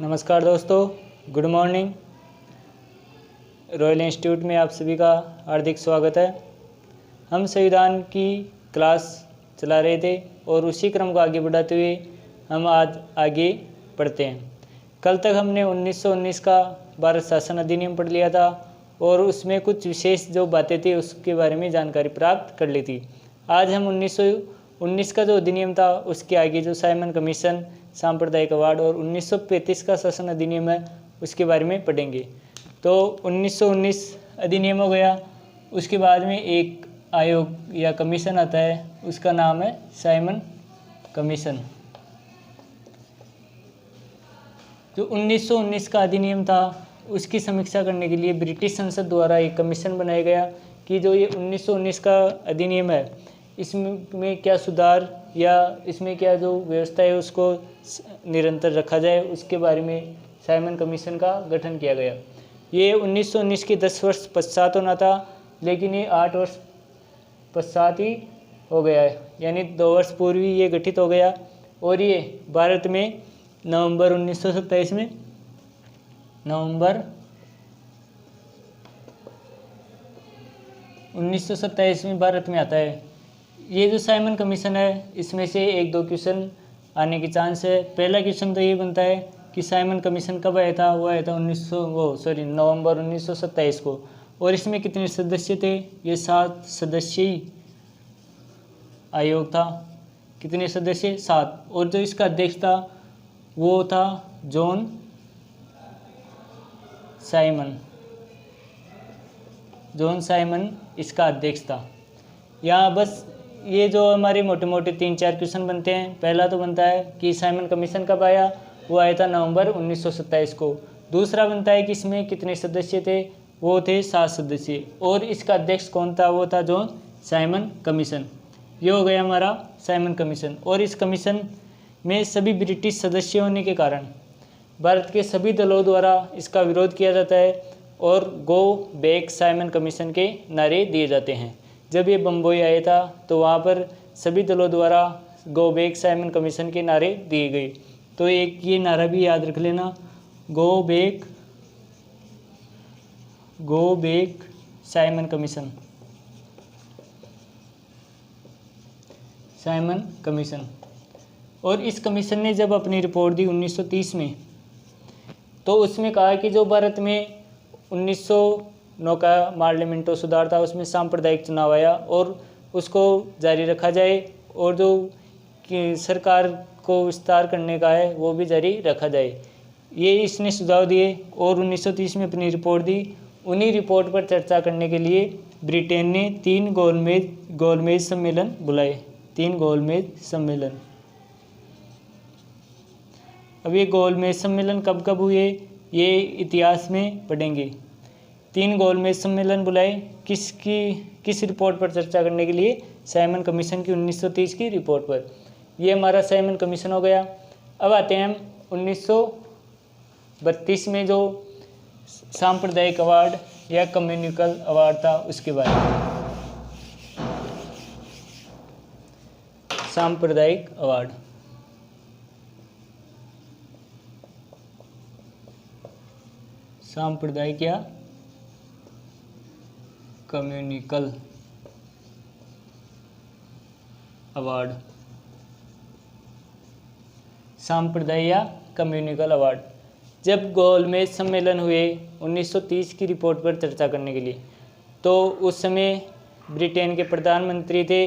नमस्कार दोस्तों, good morning. Royal institute में आप सभी का हार्दिक स्वागत है। हम संविधान की क्लास चला रहे थे और उसी क्रम को आगे बढ़ाते हुए हम आज आगे पढ़ते हैं। कल तक हमने 1919 का भारत शासन अधिनियम पढ़ लिया था और उसमें कुछ विशेष जो बातें थी उसके बारे में जानकारी प्राप्त कर ली थी। आज हम 1919 का जो अधिनियम था उसके आगे जो साइमन कमीशन, सांप्रदायिक अवार्ड और 1935 का शासन अधिनियम है उसके बारे में पढ़ेंगे। तो 1919 अधिनियम हो गया, उसके बाद में एक आयोग या कमीशन आता है, उसका नाम है साइमन कमीशन। जो 1919 का अधिनियम था उसकी समीक्षा करने के लिए ब्रिटिश संसद द्वारा एक कमीशन बनाया गया कि जो ये 1919 का अधिनियम है इसमें क्या सुधार या इसमें क्या जो व्यवस्था है उसको निरंतर रखा जाए, उसके बारे में साइमन कमीशन का गठन किया गया। ये 1919 के 10 वर्ष पश्चात होना था, लेकिन ये 8 वर्ष पश्चात ही हो गया है, यानी 2 वर्ष पूर्व ही ये गठित हो गया। और ये भारत में नवंबर 1927 में नवंबर 1927 में भारत में आता है। ये जो साइमन कमीशन है इसमें से 1-2 क्वेश्चन आने की चांस है। पहला क्वेश्चन तो ये बनता है कि साइमन कमीशन कब आया था। वो आया था नवंबर 1927 को। और इसमें कितने सदस्य थे? ये 7 सदस्यीय आयोग था। कितने सदस्य? 7। और जो इसका अध्यक्ष था वो था जॉन साइमन इसका अध्यक्ष था। यहाँ बस ये जो हमारे मोटे मोटे 3-4 क्वेश्चन बनते हैं। पहला तो बनता है कि साइमन कमीशन कब आया, वो आया था नवंबर 1927 को। दूसरा बनता है कि इसमें कितने सदस्य थे, वो थे 7 सदस्य। और इसका अध्यक्ष कौन था, वो था जॉन साइमन कमीशन। ये हो गया हमारा साइमन कमीशन। और इस कमीशन में सभी ब्रिटिश सदस्य होने के कारण भारत के सभी दलों द्वारा इसका विरोध किया जाता है और गो बैक साइमन कमीशन के नारे दिए जाते हैं। जब ये बम्बई आया था तो वहाँ पर सभी दलों द्वारा गो बैक साइमन कमीशन के नारे दिए गए। तो एक ये नारा भी याद रख लेना, गो बैक साइमन कमीशन। और इस कमीशन ने जब अपनी रिपोर्ट दी 1930 में, तो उसमें कहा कि जो भारत में 1909 का पार्लियामेंटो सुधार था उसमें सांप्रदायिक चुनाव आया और उसको जारी रखा जाए, और जो कि सरकार को विस्तार करने का है वो भी जारी रखा जाए। ये इसने सुझाव दिए और 1930 में अपनी रिपोर्ट दी। उन्हीं रिपोर्ट पर चर्चा करने के लिए ब्रिटेन ने 3 गोलमेज सम्मेलन बुलाए। 3 गोलमेज सम्मेलन। अब ये गोलमेज सम्मेलन कब कब हुए ये इतिहास में पढ़ेंगे। 3 गोलमेज सम्मेलन बुलाए किस रिपोर्ट पर चर्चा करने के लिए? साइमन कमीशन की 1930 की रिपोर्ट पर। ये हमारा साइमन कमीशन हो गया। अब आते हैं हम 1932 में जो सांप्रदायिक अवार्ड या कम्युनिकल अवार्ड था उसके बारे में। सांप्रदायिक अवार्ड, सांप्रदायिक या कम्युनिकल अवार्ड। सांप्रदायिक या कम्युनिकल अवार्ड। जब गोलमेज सम्मेलन हुए 1930 की रिपोर्ट पर चर्चा करने के लिए, तो उस समय ब्रिटेन के प्रधानमंत्री थे,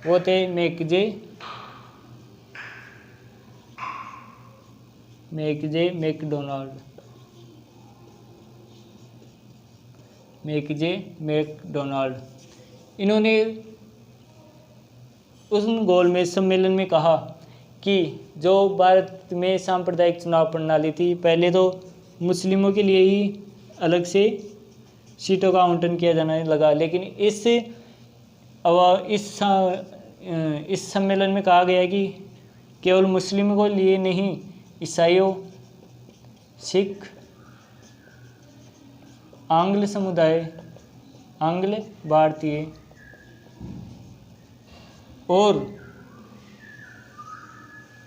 वो थे मैकडोनाल्ड। इन्होंने उस गोलमेज सम्मेलन में कहा कि जो भारत में सांप्रदायिक चुनाव प्रणाली थी, पहले तो मुस्लिमों के लिए ही अलग से सीटों का आवंटन किया जाने लगा, लेकिन इस सम्मेलन में कहा गया कि केवल मुस्लिमों को लिए नहीं, ईसाइयों, सिख, आंग्ल समुदाय, आंग्ल भारतीय और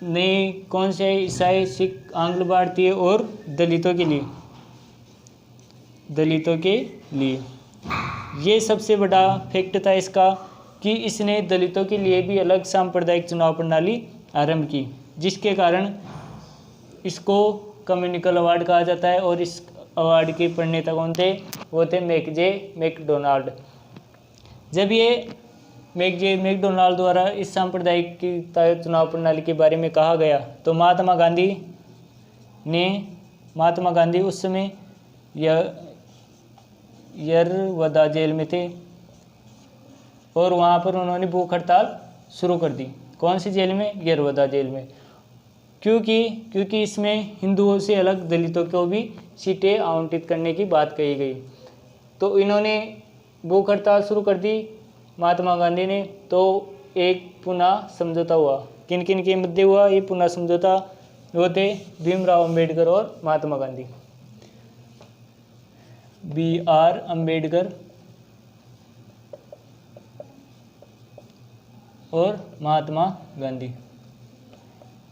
ने कौन से ईसाई, सिख, आंग्ल भारतीय और दलितों के लिए, ये सबसे बड़ा फैक्ट था इसका कि इसने दलितों के लिए भी अलग सांप्रदायिक चुनाव प्रणाली आरंभ की, जिसके कारण इसको कम्युनिकल अवार्ड कहा जाता है। और इस अवार्ड के प्रणेता कौन थे? वो थे मैकजे मैकडोनाल्ड। जब ये मैकजे मैकडोनाल्ड द्वारा इस सांप्रदायिक की चुनाव प्रणाली के बारे में कहा गया तो महात्मा गांधी उस समय यरवदा जेल में थे और वहाँ पर उन्होंने भूख हड़ताल शुरू कर दी। कौन सी जेल में? यरवदा जेल में। क्योंकि इसमें हिंदुओं से अलग दलितों को भी सीटें आवंटित करने की बात कही गई। तो इन्होंने भूख हड़ताल शुरू कर दी महात्मा गांधी ने। तो एक पुनः समझौता हुआ। किन किन के मध्य हुआ ये पुनः समझौता? वो थे भीमराव अंबेडकर और महात्मा गांधी। BR अंबेडकर और महात्मा गांधी,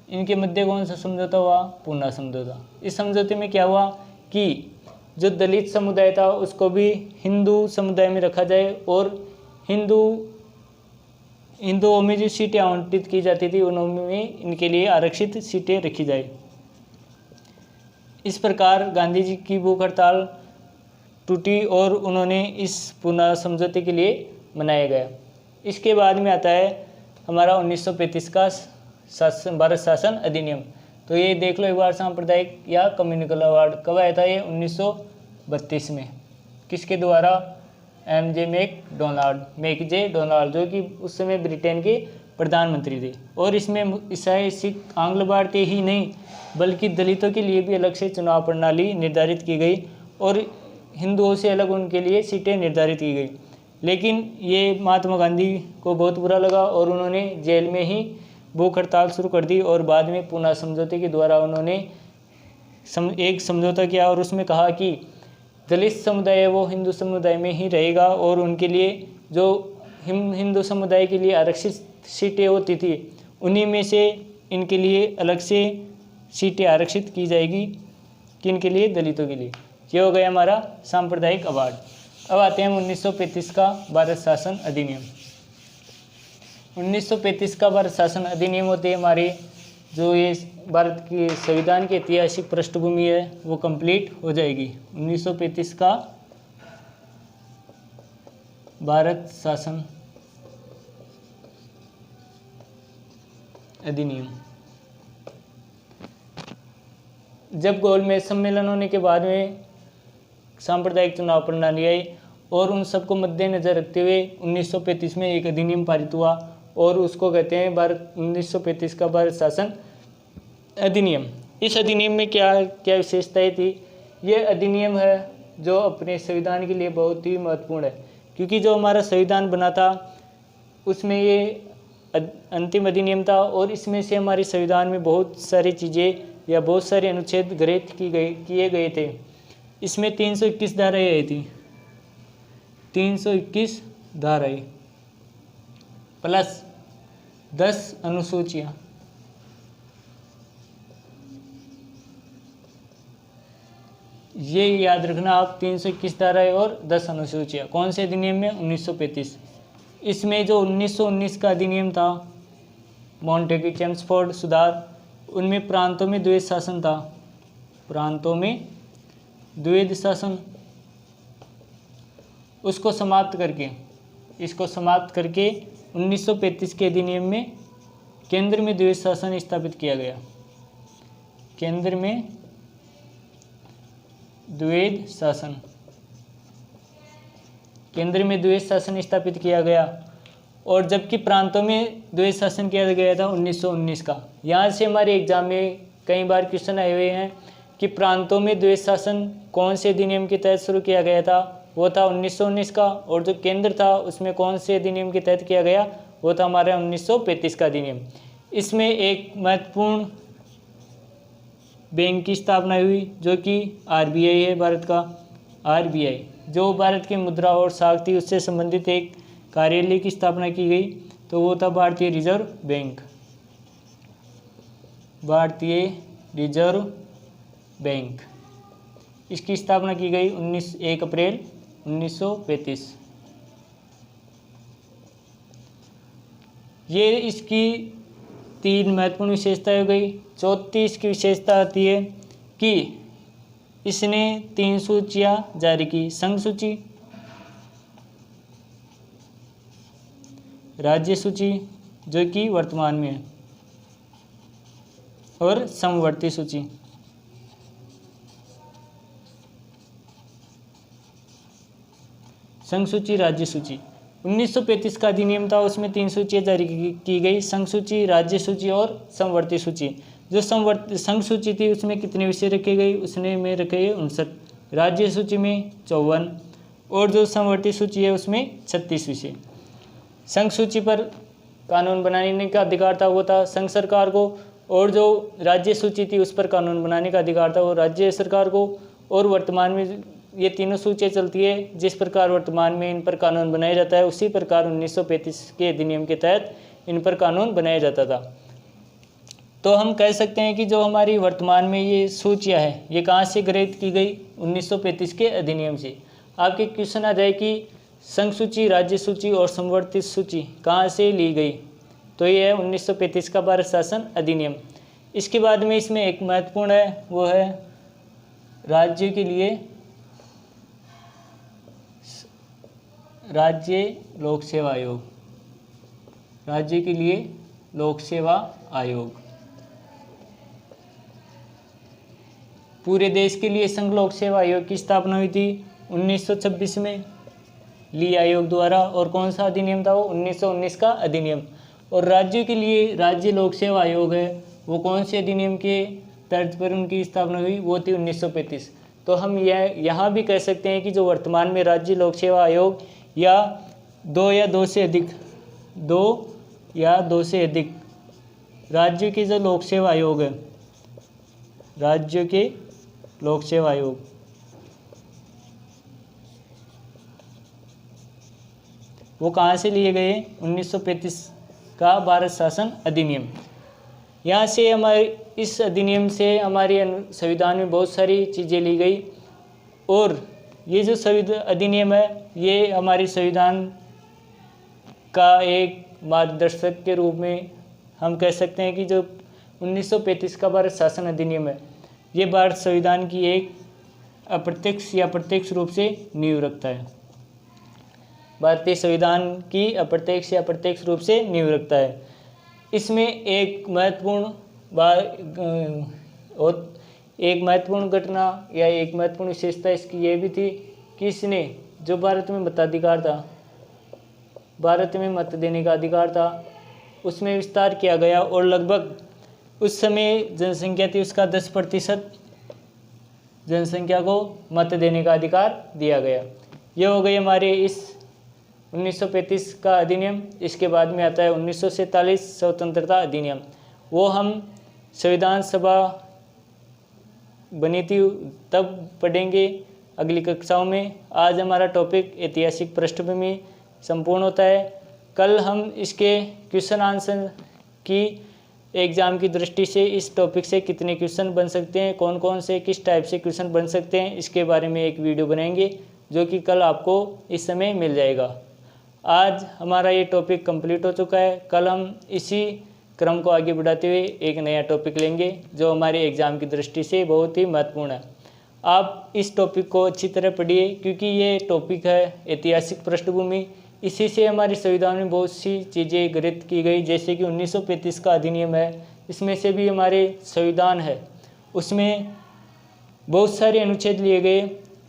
इनके मध्य कौन सा समझौता हुआ? पुनः समझौता। इस समझौते में क्या हुआ कि जो दलित समुदाय था उसको भी हिंदू समुदाय में रखा जाए और हिंदुओं में जो सीटें आवंटित की जाती थी उनमें इनके लिए आरक्षित सीटें रखी जाए। इस प्रकार गांधी जी की भूख हड़ताल टूटी और उन्होंने इस पुनः समझौते के लिए मनाया गया। इसके बाद में आता है हमारा 1935 का भारत शासन अधिनियम। तो ये देख लो एक बार, सांप्रदायिक या कम्युनिकल अवार्ड कब आया था? ये 1932 में। किसके द्वारा? मैकजे डोनाल्ड, जो कि उस समय ब्रिटेन के प्रधानमंत्री थे। और इसमें ईसाई, सिख, आंग्ल भारतीय ही नहीं बल्कि दलितों के लिए भी अलग से चुनाव प्रणाली निर्धारित की गई और हिंदुओं से अलग उनके लिए सीटें निर्धारित की गई। लेकिन ये महात्मा गांधी को बहुत बुरा लगा और उन्होंने जेल में ही भूख हड़ताल शुरू कर दी और बाद में पुनः समझौते के द्वारा उन्होंने एक समझौता किया और उसमें कहा कि दलित समुदाय है वो हिंदू समुदाय में ही रहेगा और उनके लिए जो हिंदू समुदाय के लिए आरक्षित सीटें होती थी उन्हीं में से इनके लिए अलग से सीटें आरक्षित की जाएगी। किन के लिए? दलितों के लिए। ये हो गया हमारा सांप्रदायिक अवार्ड। अब आते हैं 1935 का भारत शासन अधिनियम। 1935 का भारत शासन अधिनियम होते हमारे जो ये भारत की संविधान की ऐतिहासिक पृष्ठभूमि है वो कंप्लीट हो जाएगी। 1935 का भारत शासन अधिनियम। जब गोलमेज सम्मेलन होने के बाद में सांप्रदायिक चुनाव प्रणाली आई और उन सबको मद्देनजर रखते हुए 1935 में एक अधिनियम पारित हुआ और उसको कहते हैं 1935 का भारत शासन अधिनियम। इस अधिनियम में क्या क्या विशेषताएं थी? ये अधिनियम है जो अपने संविधान के लिए बहुत ही महत्वपूर्ण है क्योंकि जो हमारा संविधान बना था उसमें ये अंतिम अधिनियम था और इसमें से हमारे संविधान में बहुत सारी चीज़ें या बहुत सारे अनुच्छेद गृहीत किए गए थे। इसमें 321 धाराएं आई थी, 321 धाराएं प्लस 10 अनुसूचियाँ। ये याद रखना आप, 321 धाराएं और 10 अनुसूचियाँ। कौन से अधिनियम में? 1935। इसमें जो 1919 का अधिनियम था मॉन्टेग्यू चेम्सफोर्ड सुधार, उनमें प्रांतों में द्वैध शासन था। प्रांतों में द्वैध शासन, इसको समाप्त करके 1935 के अधिनियम में केंद्र में द्वैध शासन स्थापित किया गया। केंद्र में द्वैध शासन स्थापित किया गया और जबकि प्रांतों में द्वैध शासन किया गया था 1919 का। यहाँ से हमारे एग्जाम में कई बार क्वेश्चन आए हुए हैं कि प्रांतों में द्वैध शासन कौन से अधिनियम के तहत शुरू किया गया था? वो था 1919 का। और जो केंद्र था उसमें कौन से अधिनियम के तहत किया गया? वो था हमारा 1935 का अधिनियम। इसमें एक महत्वपूर्ण बैंक की स्थापना हुई जो कि RBI है भारत का। RBI जो भारत की मुद्रा और साख थी उससे संबंधित एक कार्यालय की स्थापना की गई, तो वो था भारतीय रिजर्व बैंक। भारतीय रिजर्व बैंक। इसकी स्थापना की गई 1 अप्रैल 1935। ये इसकी 3 महत्वपूर्ण विशेषताएं हो गई। चौथी इसकी विशेषता आती है कि इसने 3 सूचियां जारी की, संघ सूची, राज्य सूची जो कि वर्तमान में है, और समवर्ती सूची। संघ सूची, राज्य सूची। 1935 का अधिनियम था, उसमें 3 सूचियाँ जारी की गई, संघ सूची, राज्य सूची और समवर्ती सूची। जो संघ सूची थी उसमें कितने विषय रखे गए, उसने में रखे गए 59, राज्य सूची में 54 और जो समवर्ती सूची है उसमें 36 विषय। संघ सूची पर कानून बनाने का अधिकार था, वो था संघ सरकार को, और जो राज्य सूची थी उस पर कानून बनाने का अधिकार था वो राज्य सरकार को। और वर्तमान में ये तीनों सूचियाँ चलती है, जिस प्रकार वर्तमान में इन पर कानून बनाया जाता है उसी प्रकार 1935 के अधिनियम के तहत इन पर कानून बनाया जाता था। तो हम कह सकते हैं कि जो हमारी वर्तमान में ये सूचियाँ है ये कहाँ से गृहीत की गई, 1935 के अधिनियम से। आपके क्वेश्चन आ जाए कि संघ सूची, राज्य सूची और समवर्ती सूची कहाँ से ली गई, तो ये है 1935 का भारत शासन अधिनियम। इसके बाद में इसमें एक महत्वपूर्ण है, वो है राज्य के लिए राज्य लोक सेवा आयोग। राज्य के लिए लोक सेवा आयोग। पूरे देश के लिए संघ लोक सेवा आयोग की स्थापना हुई थी 1926 में ली आयोग द्वारा। और कौन सा अधिनियम था वो, 1919 का अधिनियम। और राज्य के लिए राज्य लोक सेवा आयोग है, वो कौन से अधिनियम के तर्ज पर उनकी स्थापना हुई, वो थी 1935। तो हम यहाँ भी कह सकते हैं कि जो वर्तमान में राज्य लोक सेवा आयोग या 2 या 2 से अधिक राज्य के जो लोक सेवा आयोग है, राज्य के लोक सेवा आयोग, वो कहाँ से लिए गए, 1935 का भारत शासन अधिनियम। यहाँ से हमारे इस अधिनियम से हमारे संविधान में बहुत सारी चीज़ें ली गई। और ये जो अधिनियम है ये हमारे संविधान का एक मार्गदर्शक के रूप में हम कह सकते हैं कि जो 1935 का भारत शासन अधिनियम है ये भारत संविधान की एक अप्रत्यक्ष या प्रत्यक्ष रूप से नींव रखता है। भारतीय संविधान की अप्रत्यक्ष या प्रत्यक्ष रूप से नींव रखता है। इसमें एक महत्वपूर्ण घटना या एक महत्वपूर्ण विशेषता इसकी ये भी थी कि इसने जो भारत में मताधिकार था, भारत में मत देने का अधिकार था, उसमें विस्तार किया गया। और लगभग उस समय जनसंख्या थी उसका 10% जनसंख्या को मत देने का अधिकार दिया गया। ये हो गई हमारे इस 1935 का अधिनियम। इसके बाद में आता है 1947 स्वतंत्रता अधिनियम। वो हम संविधान सभा बनी थी तब पढ़ेंगे अगली कक्षाओं में। आज हमारा टॉपिक ऐतिहासिक पृष्ठभूमि संपूर्ण होता है। कल हम इसके क्वेश्चन आंसर की एग्ज़ाम की दृष्टि से इस टॉपिक से कितने क्वेश्चन बन सकते हैं, कौन कौन से किस टाइप से क्वेश्चन बन सकते हैं, इसके बारे में एक वीडियो बनाएंगे जो कि कल आपको इस समय मिल जाएगा। आज हमारा ये टॉपिक कंप्लीट हो चुका है। कल हम इसी क्रम को आगे बढ़ाते हुए एक नया टॉपिक लेंगे जो हमारे एग्ज़ाम की दृष्टि से बहुत ही महत्वपूर्ण है। आप इस टॉपिक को अच्छी तरह पढ़िए क्योंकि ये टॉपिक है ऐतिहासिक पृष्ठभूमि। इसी से हमारे संविधान में बहुत सी चीज़ें गृहीत की गई, जैसे कि 1935 का अधिनियम है, इसमें से भी हमारे संविधान है उसमें बहुत सारे अनुच्छेद लिए गए,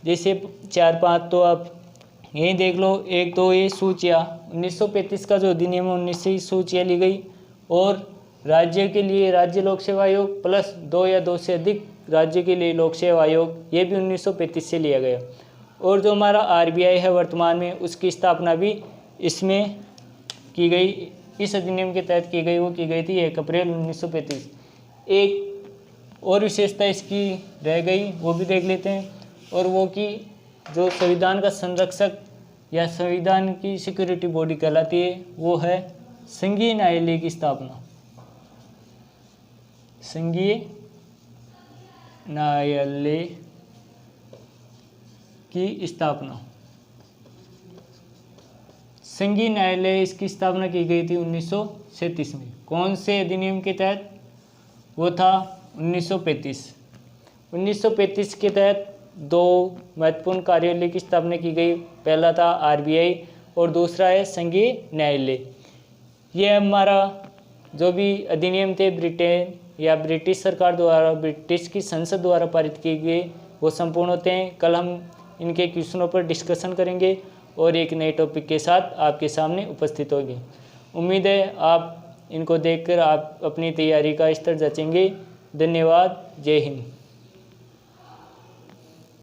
जैसे 4-5 तो आप यही देख लो। एक तो ये सूचियाँ, 1935 का जो अधिनियम है 19 सूचियाँ ली गई। और राज्य के लिए राज्य लोक सेवा आयोग प्लस 2 या 2 से अधिक राज्य के लिए लोक सेवा आयोग, ये भी 1935 से लिया गया। और जो हमारा RBI है वर्तमान में, उसकी स्थापना भी इसमें की गई, इस अधिनियम के तहत की गई। वो की गई थी 1 अप्रैल 1935। एक और विशेषता इसकी रह गई, वो भी देख लेते हैं, और वो कि जो संविधान का संरक्षक या संविधान की सिक्योरिटी बॉडी कहलाती है, वो है संघीय न्यायालय की स्थापना। संघीय न्यायालय की स्थापना। संघीय न्यायालय इसकी स्थापना की गई थी 1937 में। कौन से अधिनियम के तहत? वो था 1935। 1935 के तहत दो महत्वपूर्ण कार्यालय की स्थापना की गई। पहला था आरबीआई और दूसरा है संघीय न्यायालय। ये हमारा जो भी अधिनियम थे ब्रिटेन या ब्रिटिश सरकार द्वारा, ब्रिटिश की संसद द्वारा पारित किए गए, वो संपूर्ण होते हैं। कल हम इनके क्वेश्चनों पर डिस्कशन करेंगे और एक नए टॉपिक के साथ आपके सामने उपस्थित होंगे। उम्मीद है आप इनको देखकर आप अपनी तैयारी का स्तर जांचेंगे। धन्यवाद। जय हिंद।